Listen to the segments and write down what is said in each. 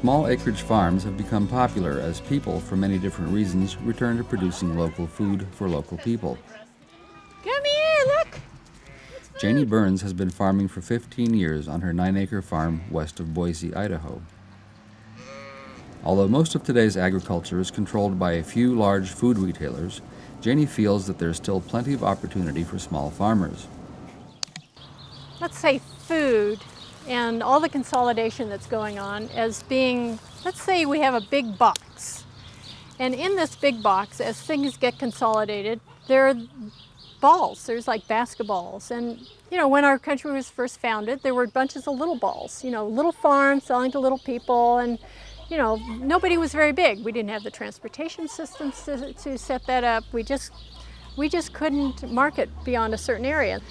Small acreage farms have become popular as people, for many different reasons, return to producing local food for local people. Come here, look! Janie Burns has been farming for 15 years on her 9-acre farm west of Boise, Idaho. Although most of today's agriculture is controlled by a few large food retailers, Janie feels that there's still plenty of opportunity for small farmers. Let's say food and all the consolidation that's going on as being, let's say we have a big box. And in this big box, as things get consolidated, there are balls. There's like basketballs. And, when our country was first founded, there were bunches of little balls, little farms selling to little people. And, nobody was very big. We didn't have the transportation systems to set that up. We just couldn't market beyond a certain area.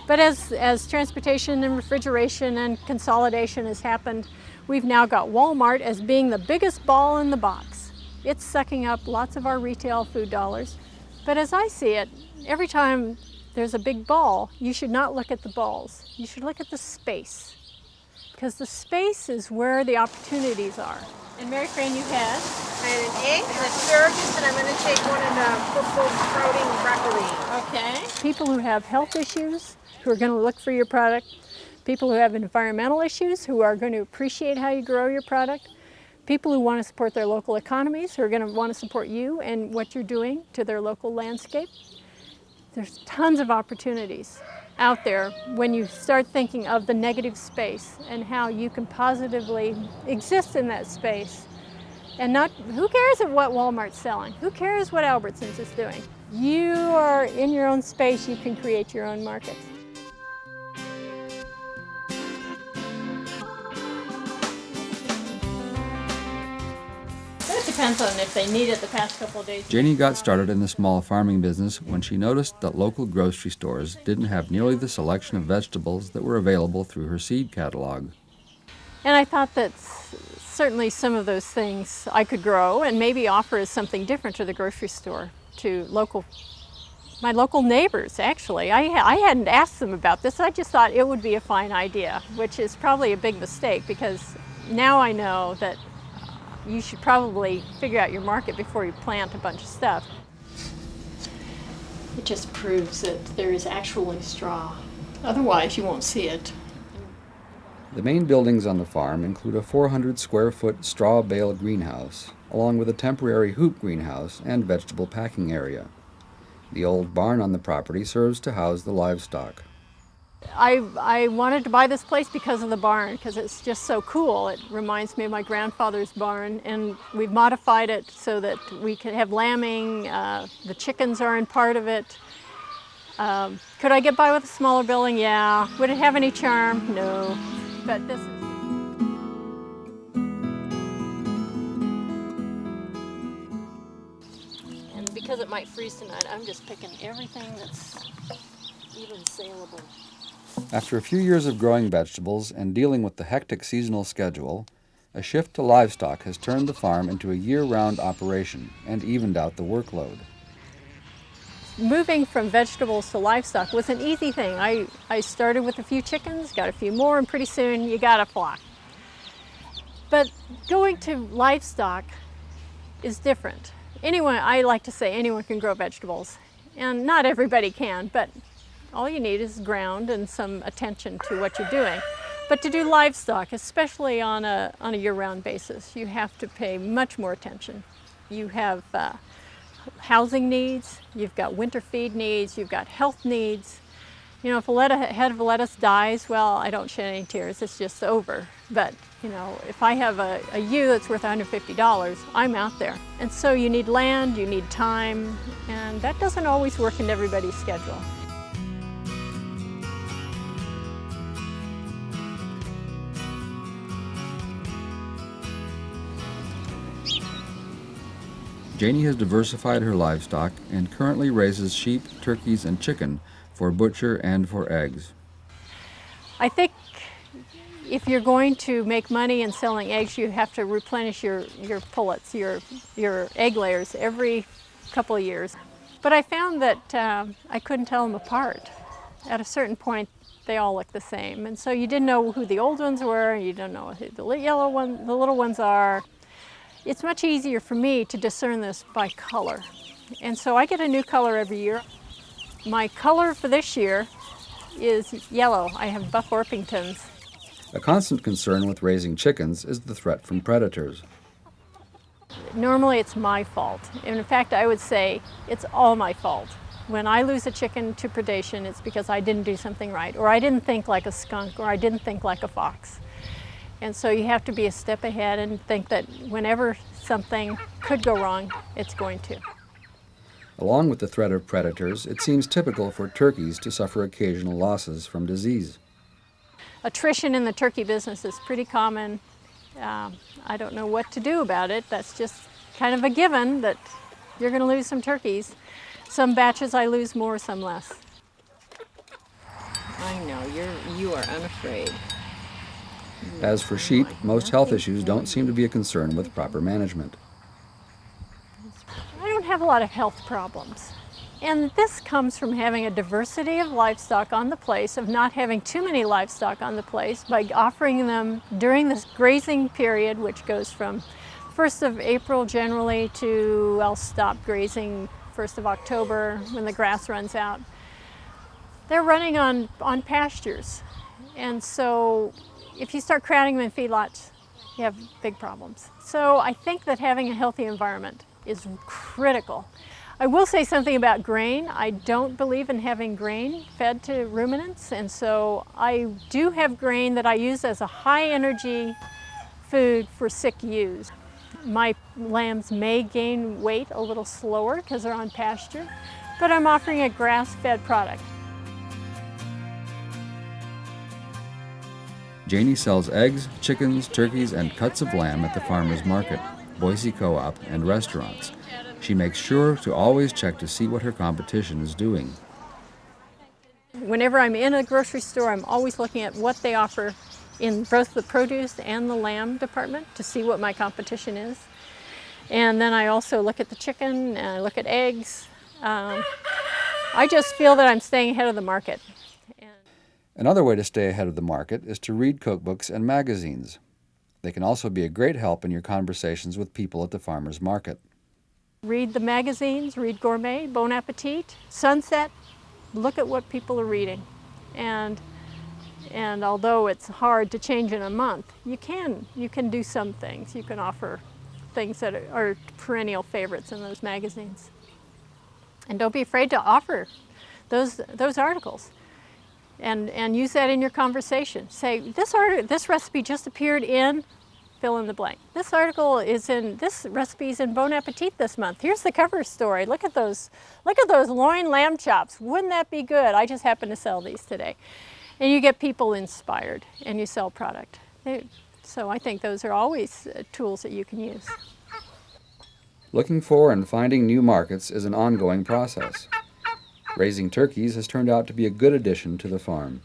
But as transportation and refrigeration and consolidation has happened, we've now got Walmart as being the biggest ball in the box. It's sucking up lots of our retail food dollars. But as I see it, every time there's a big ball, you should not look at the balls. You should look at the space. Because the space is where the opportunities are. And Mary Fran, you had? I had an egg, an asparagus, and I'm going to take one in purple sprouting broccoli. Okay. People who have health issues, who are going to look for your product, people who have environmental issues, who are going to appreciate how you grow your product, people who want to support their local economies, who are going to want to support you and what you're doing to their local landscape. There's tons of opportunities out there when you start thinking of the negative space and how you can positively exist in that space. And who cares what Walmart's selling? Who cares what Albertsons is doing? You are in your own space, you can create your own markets. It depends on if they need it the past couple of days. Janie got started in the small farming business when she noticed that local grocery stores didn't have nearly the selection of vegetables that were available through her seed catalog. And I thought that certainly some of those things I could grow and maybe offer as something different to the grocery store, to my local neighbors, actually. I hadn't asked them about this. I just thought it would be a fine idea, which is probably a big mistake because now I know that you should probably figure out your market before you plant a bunch of stuff. It just proves that there is actually straw. Otherwise, you won't see it. The main buildings on the farm include a 400-square-foot straw bale greenhouse, along with a temporary hoop greenhouse and vegetable packing area. The old barn on the property serves to house the livestock. I wanted to buy this place because of the barn, because it's just so cool. It reminds me of my grandfather's barn, and we've modified it so that we can have lambing. The chickens are in part of it. Could I get by with a smaller building? Yeah. Would it have any charm? No. But this is... And because it might freeze tonight, I'm just picking everything that's even saleable. After a few years of growing vegetables and dealing with the hectic seasonal schedule, a shift to livestock has turned the farm into a year-round operation and evened out the workload. Moving from vegetables to livestock was an easy thing. I started with a few chickens, got a few more, and pretty soon you got a flock. But going to livestock is different. I like to say anyone can grow vegetables, and not everybody can, but all you need is ground and some attention to what you're doing. But to do livestock, especially on a year-round basis, you have to pay much more attention. You have housing needs, you've got winter feed needs, you've got health needs. If a head of lettuce dies, well, I don't shed any tears, it's just over. But, if I have a ewe that's worth $150, I'm out there. And so you need land, you need time, and that doesn't always work in everybody's schedule. Janie has diversified her livestock and currently raises sheep, turkeys, and chicken for butcher and for eggs. I think if you're going to make money in selling eggs, you have to replenish your pullets, your egg layers every couple of years. But I found that I couldn't tell them apart. At a certain point, they all look the same. And so you didn't know who the old ones were, you don't know who the little ones are. It's much easier for me to discern this by color. And so I get a new color every year. My color for this year is yellow. I have Buff Orpingtons. A constant concern with raising chickens is the threat from predators. Normally it's my fault. And in fact, I would say it's all my fault. When I lose a chicken to predation, it's because I didn't do something right, or I didn't think like a skunk, or I didn't think like a fox. And so you have to be a step ahead and think that whenever something could go wrong, it's going to. Along with the threat of predators, it seems typical for turkeys to suffer occasional losses from disease. Attrition in the turkey business is pretty common. I don't know what to do about it. That's just kind of a given that you're going to lose some turkeys. Some batches I lose more, some less. I know, you are unafraid. As for sheep, most health issues don't seem to be a concern with proper management. I don't have a lot of health problems. And this comes from having a diversity of livestock on the place, of not having too many livestock on the place, by offering them during this grazing period, which goes from 1st of April generally to I'll stop grazing 1st of October when the grass runs out. They're running on pastures. And so if you start crowding them in feedlots, you have big problems. So I think that having a healthy environment is critical. I will say something about grain. I don't believe in having grain fed to ruminants, and so I do have grain that I use as a high energy food for sick ewes. My lambs may gain weight a little slower because they're on pasture, but I'm offering a grass-fed product. Janie sells eggs, chickens, turkeys, and cuts of lamb at the farmers market, Boise Co-op, and restaurants. She makes sure to always check to see what her competition is doing. Whenever I'm in a grocery store, I'm always looking at what they offer in both the produce and the lamb department to see what my competition is. And then I also look at the chicken, and I look at eggs. I just feel that I'm staying ahead of the market. Another way to stay ahead of the market is to read cookbooks and magazines. They can also be a great help in your conversations with people at the farmers market. Read the magazines, read Gourmet, Bon Appetit, Sunset. Look at what people are reading. And although it's hard to change in a month, you can do some things. You can offer things that are perennial favorites in those magazines. And don't be afraid to offer those articles. And use that in your conversation. Say, this recipe just appeared in fill in the blank. This recipe is in Bon Appetit this month. Here's the cover story. Look at those loin lamb chops. Wouldn't that be good? I just happen to sell these today. And you get people inspired and you sell product. So I think those are always tools that you can use. Looking for and finding new markets is an ongoing process. Raising turkeys has turned out to be a good addition to the farm.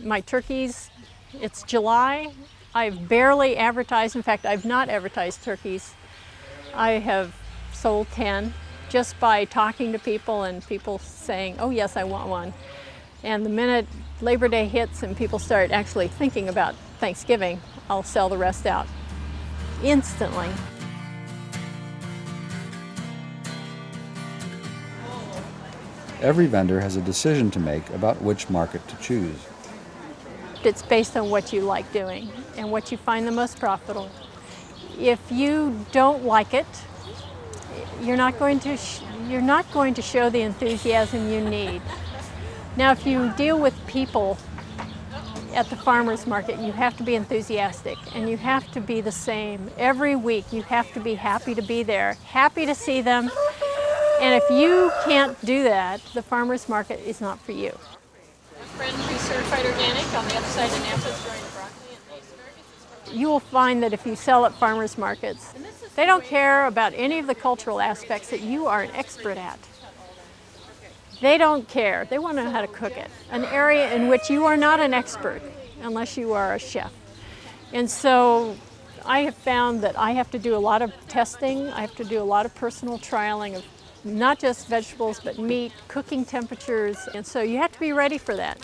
My turkeys, it's July. I've barely advertised. In fact, I've not advertised turkeys. I have sold 10 just by talking to people and people saying, oh yes, I want one. And the minute Labor Day hits and people start actually thinking about Thanksgiving, I'll sell the rest out instantly. Every vendor has a decision to make about which market to choose. It's based on what you like doing and what you find the most profitable. If you don't like it, you're not going to show the enthusiasm you need. Now, if you deal with people at the farmers market, you have to be enthusiastic and you have to be the same. Every week you have to be happy to be there, happy to see them. And if you can't do that, the farmers market is not for you. My friend who's certified organic on the other side of Napa is growing the broccoli and the asparagus. You will find that if you sell at farmers markets, they don't care about any of the cultural aspects that you are an expert at. They don't care. They want to know how to cook it. An area in which you are not an expert unless you are a chef. And so I have found that I have to do a lot of testing. I have to do a lot of personal trialing of not just vegetables, but meat, cooking temperatures. And so you have to be ready for that.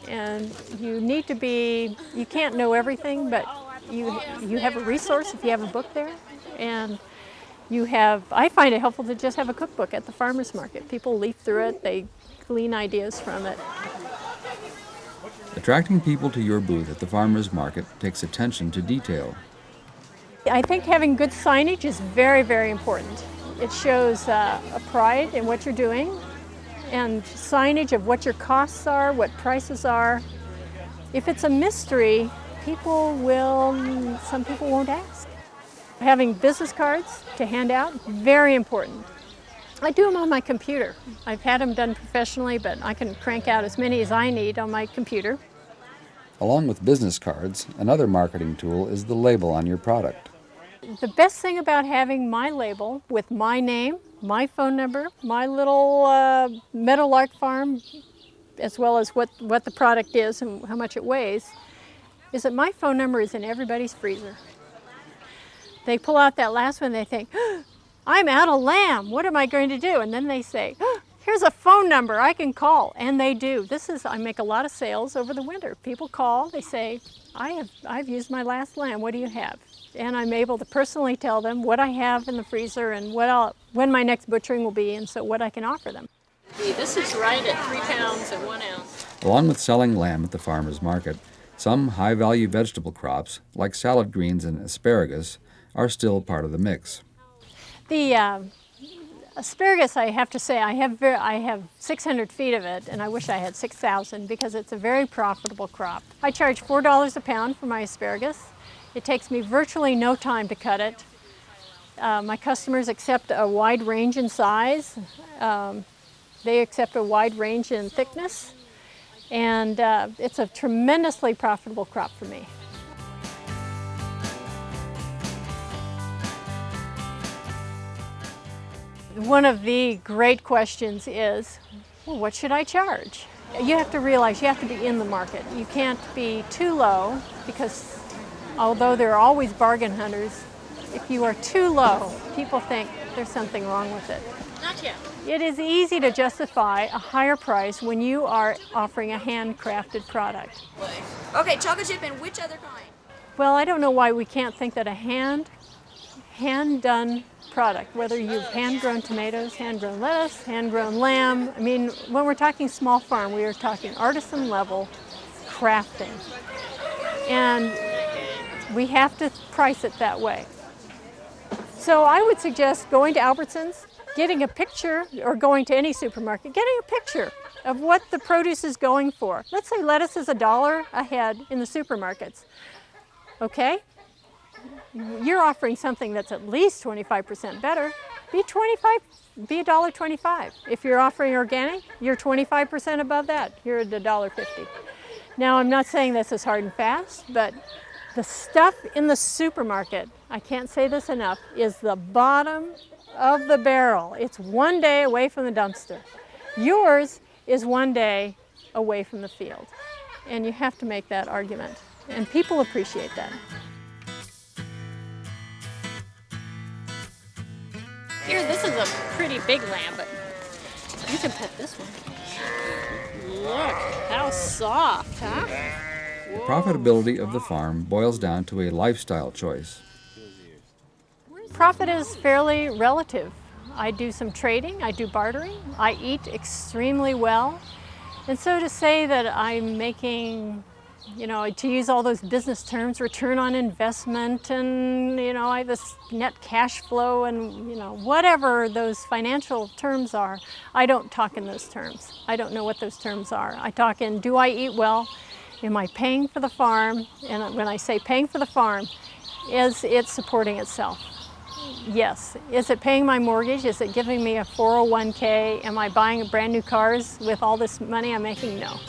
And you need to be, you can't know everything, but you have a resource if you have a book there. And you have, I find it helpful to just have a cookbook at the farmer's market. People leaf through it, they glean ideas from it. Attracting people to your booth at the farmer's market takes attention to detail. I think having good signage is very, very important. It shows a pride in what you're doing, and signage of what your costs are, what prices are. If it's a mystery, some people won't ask. Having business cards to hand out, very important. I do them on my computer. I've had them done professionally, but I can crank out as many as I need on my computer. Along with business cards, another marketing tool is the label on your product. The best thing about having my label with my name, my phone number, my little Meadowlark Farm, as well as what the product is and how much it weighs, is that my phone number is in everybody's freezer. They pull out that last one, they think, oh, I'm out of lamb, what am I going to do? And then they say, oh, here's a phone number I can call, and they do. I make a lot of sales over the winter. People call, they say, I've used my last lamb, what do you have? And I'm able to personally tell them what I have in the freezer and when my next butchering will be, and so what I can offer them. This is right at 3 pounds and 1 ounce. Along with selling lamb at the farmer's market, some high-value vegetable crops, like salad greens and asparagus, are still part of the mix. The asparagus, I have to say, I have 600 feet of it, and I wish I had 6,000 because it's a very profitable crop. I charge $4 a pound for my asparagus. It takes me virtually no time to cut it. My customers accept a wide range in size. They accept a wide range in thickness, and it's a tremendously profitable crop for me. One of the great questions is, well, what should I charge? You have to realize you have to be in the market. You can't be too low because although there are always bargain hunters, if you are too low, people think there's something wrong with it. Not yet. It is easy to justify a higher price when you are offering a handcrafted product. Okay, chocolate chip and which other kind? Well, I don't know why we can't think that a hand-done product, whether you've hand-grown tomatoes, hand-grown lettuce, hand-grown lamb. I mean, when we're talking small farm, we are talking artisan level crafting. And we have to price it that way. So I would suggest going to Albertsons, getting a picture, or going to any supermarket, getting a picture of what the produce is going for. Let's say lettuce is $1 a head in the supermarkets. Okay? You're offering something that's at least 25% better. Be $1.25. If you're offering organic, you're 25% above that. You're at $1.50. Now, I'm not saying this is hard and fast, but the stuff in the supermarket, I can't say this enough, is the bottom of the barrel. It's one day away from the dumpster. Yours is one day away from the field. And you have to make that argument. And people appreciate that. Here, this is a pretty big lamb, but you can pet this one. Look, how soft, huh? The profitability of the farm boils down to a lifestyle choice. Profit is fairly relative. I do some trading, I do bartering, I eat extremely well. And so to say that I'm making, to use all those business terms, return on investment and, I have this net cash flow and, whatever those financial terms are, I don't talk in those terms. I don't know what those terms are. I talk in, do I eat well? Am I paying for the farm? And when I say paying for the farm, is it supporting itself? Yes. Is it paying my mortgage? Is it giving me a 401k? Am I buying brand new cars with all this money I'm making? No.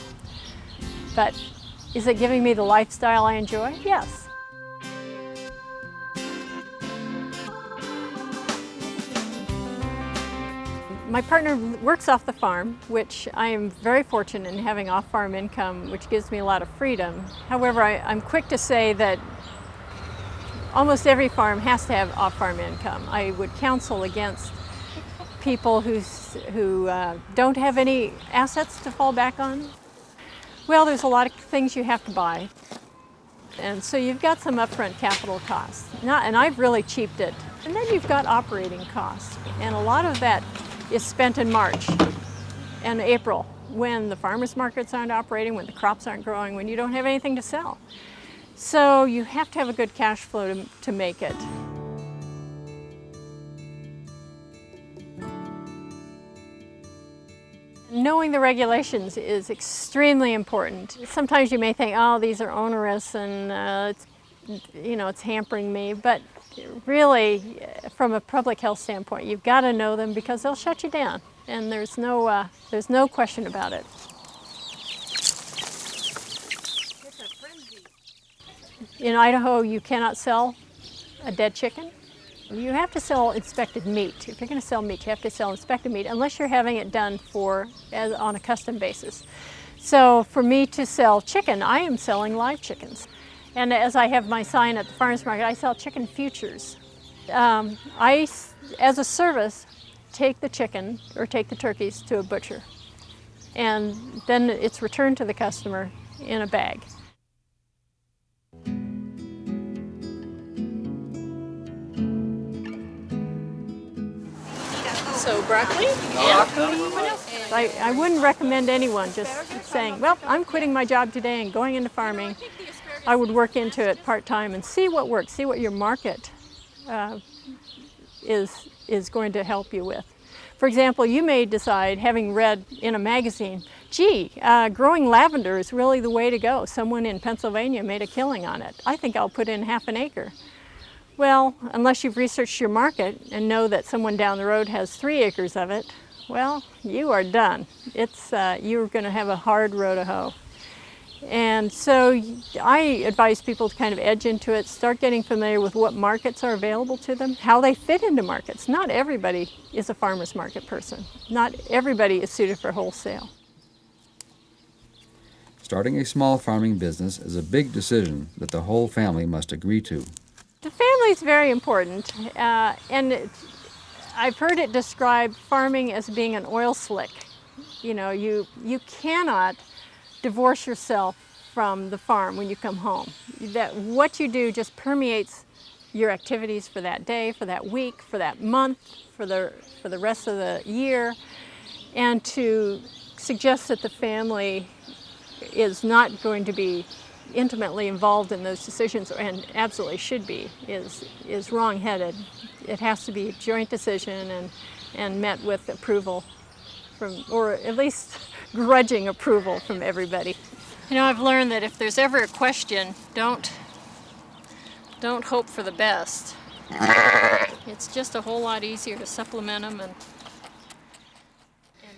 But is it giving me the lifestyle I enjoy? Yes. My partner works off the farm, which I am very fortunate in having off-farm income, which gives me a lot of freedom. However, I'm quick to say that almost every farm has to have off-farm income. I would counsel against people who don't have any assets to fall back on. Well, there's a lot of things you have to buy. And so you've got some upfront capital costs. And I've really cheaped it. And then you've got operating costs. And a lot of that is spent in March and April, when the farmers markets aren't operating, when the crops aren't growing, when you don't have anything to sell. So you have to have a good cash flow to make it. Knowing the regulations is extremely important. Sometimes you may think, oh, these are onerous and it's hampering me, but really, from a public health standpoint, you've got to know them because they'll shut you down, and there's no question about it. In Idaho, you cannot sell a dead chicken. You have to sell inspected meat. If you're going to sell meat, you have to sell inspected meat, unless you're having it done on a custom basis. So for me to sell chicken, I am selling live chickens. And as I have my sign at the farmers market, I sell chicken futures. I, as a service, take the chicken or take the turkeys to a butcher. And then it's returned to the customer in a bag. So broccoli? I wouldn't recommend anyone just saying, well, I'm quitting my job today and going into farming. I would work into it part-time and see what works, see what your market is going to help you with. For example, you may decide, having read in a magazine, gee, growing lavender is really the way to go. Someone in Pennsylvania made a killing on it. I think I'll put in half an acre. Well, unless you've researched your market and know that someone down the road has 3 acres of it, well, you are done. You're going to have a hard row to hoe. And so I advise people to kind of edge into it, start getting familiar with what markets are available to them, how they fit into markets. Not everybody is a farmer's market person. Not everybody is suited for wholesale. Starting a small farming business is a big decision that the whole family must agree to. The family is very important, and I've heard it described farming as being an oil slick. You know, you cannot divorce yourself from the farm when you come home. That what you do just permeates your activities for that day, for that week, for that month, for the rest of the year. And to suggest that the family is not going to be intimately involved in those decisions, and absolutely should be, is wrong-headed. It has to be a joint decision and met with approval from, or at least grudging approval from everybody. You know, I've learned that if there's ever a question, don't hope for the best. It's just a whole lot easier to supplement them and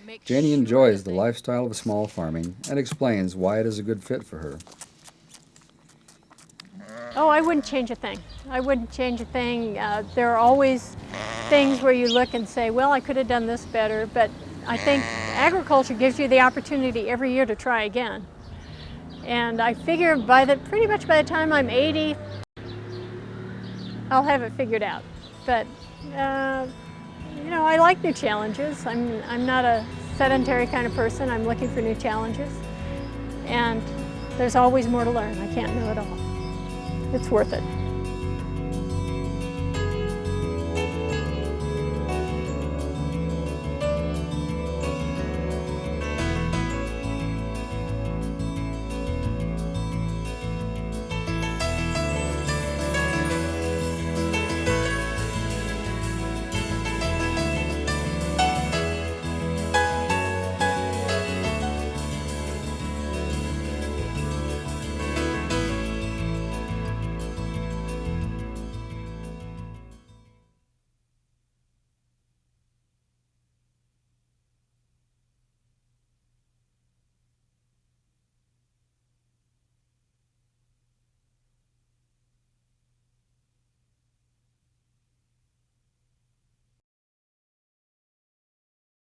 make Janie sure enjoys that the lifestyle of small farming and explains why it is a good fit for her. Oh, I wouldn't change a thing. I wouldn't change a thing. There are always things where you look and say, well, I could have done this better, but I think agriculture gives you the opportunity every year to try again. And I figure pretty much by the time I'm 80, I'll have it figured out. But, you know, I like new challenges. I'm not a sedentary kind of person. I'm looking for new challenges. And there's always more to learn. I can't know it all. It's worth it.